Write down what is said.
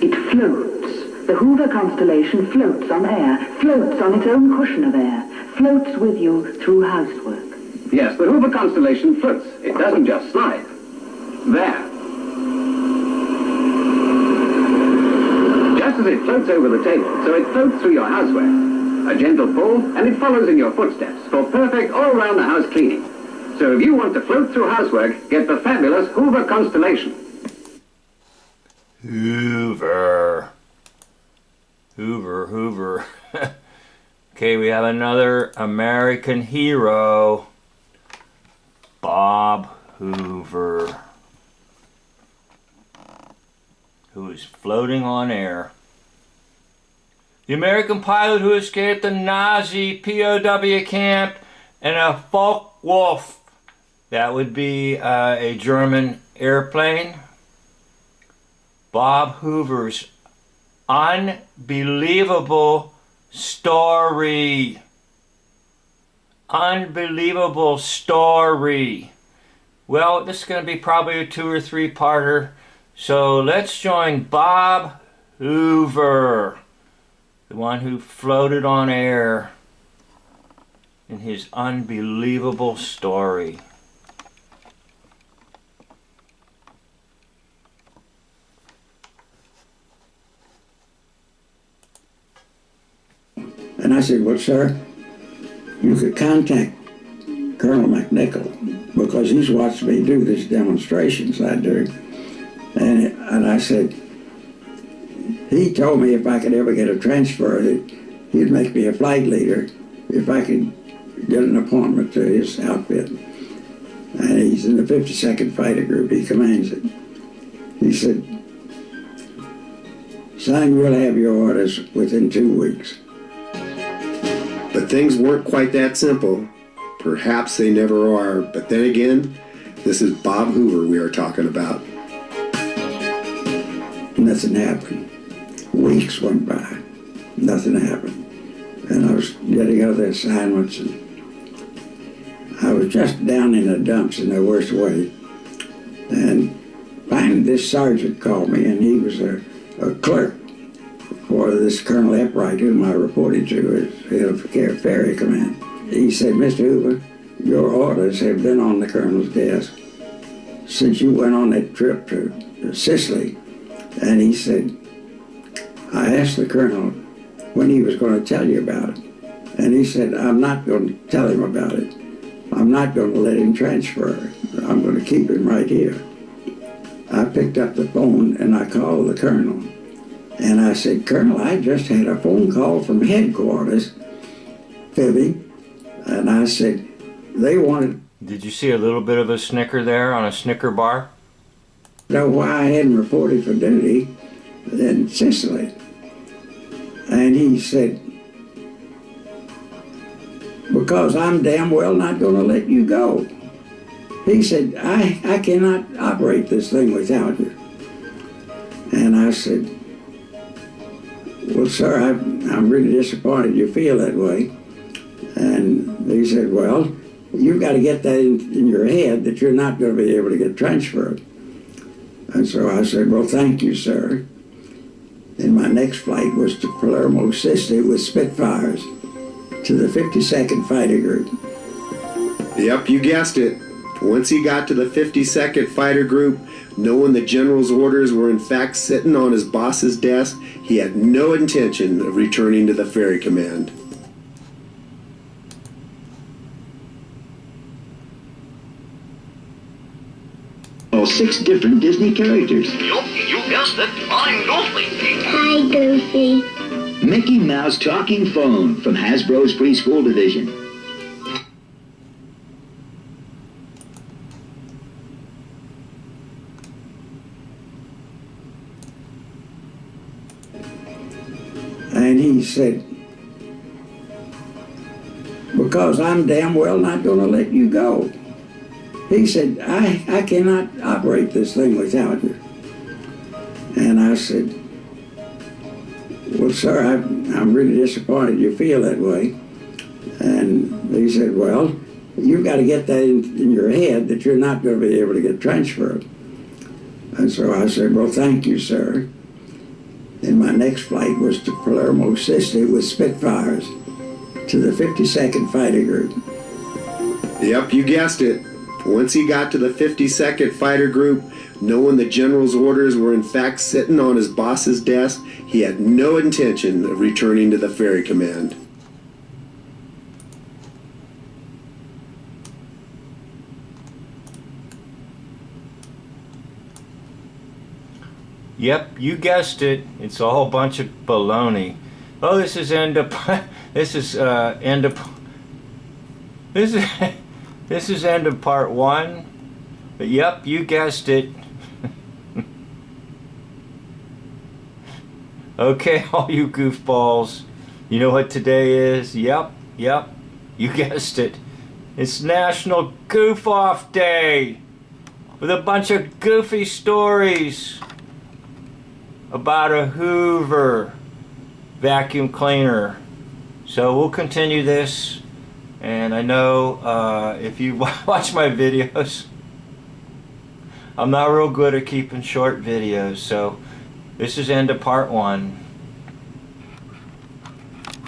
It floats. The Hoover constellation floats on air, floats on its own cushion of air, floats with you through housework. Yes, the Hoover constellation floats. It doesn't just slide. There. Just as it floats over the table, so it floats through your houseware. A gentle pull, and it follows in your footsteps for perfect all-round-the-house cleaning. So if you want to float through housework, get the fabulous Hoover constellation. Hoover. Hoover. Okay, we have another American hero. Bob Hoover, who is floating on air. The American pilot who escaped the Nazi POW camp in a Focke-Wulf. That would be a German airplane. Bob Hoover's unbelievable story. Unbelievable story. Well, this is going to be probably a 2 or 3-parter. So let's join Bob Hoover, the one who floated on air, in his unbelievable story. And I said, well, sir, you could contact Colonel McNichol because he's watched me do these demonstrations I do. And I said, he told me if I could ever get a transfer that he'd make me a flight leader if I could get an appointment to his outfit. And he's in the 52nd Fighter Group, he commands it. He said, son, we'll have your orders within 2 weeks. But things weren't quite that simple. Perhaps they never are. But then again, this is Bob Hoover we are talking about. Nothing happened. Weeks went by. Nothing happened. And I was getting other assignments, and I was just down in the dumps in the worst way. And finally this sergeant called me, and he was a clerk for this Colonel Epwright, whom I reported to as head of Ferry Command. He said, Mr. Hoover, your orders have been on the Colonel's desk since you went on that trip to Sicily. And he said, I asked the Colonel when he was going to tell you about it. And he said, I'm not going to tell him about it. I'm not going to let him transfer. I'm going to keep him right here. I picked up the phone and I called the Colonel. And I said, Colonel, I just had a phone call from headquarters, fibbing, and I said, they wanted... Did you see a little bit of a snicker there on a Snicker bar? To know why I hadn't reported for duty in Sicily. And he said, because I'm damn well not going to let you go. He said, I cannot operate this thing without you. And I said, well, sir, I'm really disappointed you feel that way. And he said, well, you've got to get that in your head that you're not going to be able to get transferred. And so I said, well, thank you, sir. And my next flight was to Palermo, Sicily with Spitfires to the 52nd Fighter Group. Yep, you guessed it. Once he got to the 52nd Fighter Group, knowing the general's orders were in fact sitting on his boss's desk, he had no intention of returning to the Ferry Command. Oh, 6 different Disney characters. Yup, you guessed it. I'm Goofy. Hi, Goofy. Mickey Mouse Talking Phone from Hasbro's Preschool Division. And he said, because I'm damn well not going to let you go. He said, I cannot operate this thing without you. And I said, well, sir, I'm really disappointed you feel that way. And he said, well, you've got to get that in your head that you're not going to be able to get transferred. And so I said, well, thank you, sir. Then my next flight was to Palermo, Sicily with Spitfires to the 52nd Fighter Group. Yep, you guessed it. Once he got to the 52nd Fighter Group, knowing the general's orders were in fact sitting on his boss's desk, he had no intention of returning to the Ferry Command. Yep, you guessed it. It's a whole bunch of baloney. Oh, this is end of this is end of this is this is end of part 1. But yep, you guessed it. Okay, all you goofballs, you know what today is? Yep, you guessed it. It's National Goof Off Day with a bunch of goofy stories about a Hoover vacuum cleaner. So we'll continue this, and I know if you watch my videos, I'm not real good at keeping short videos, so this is end of part 1.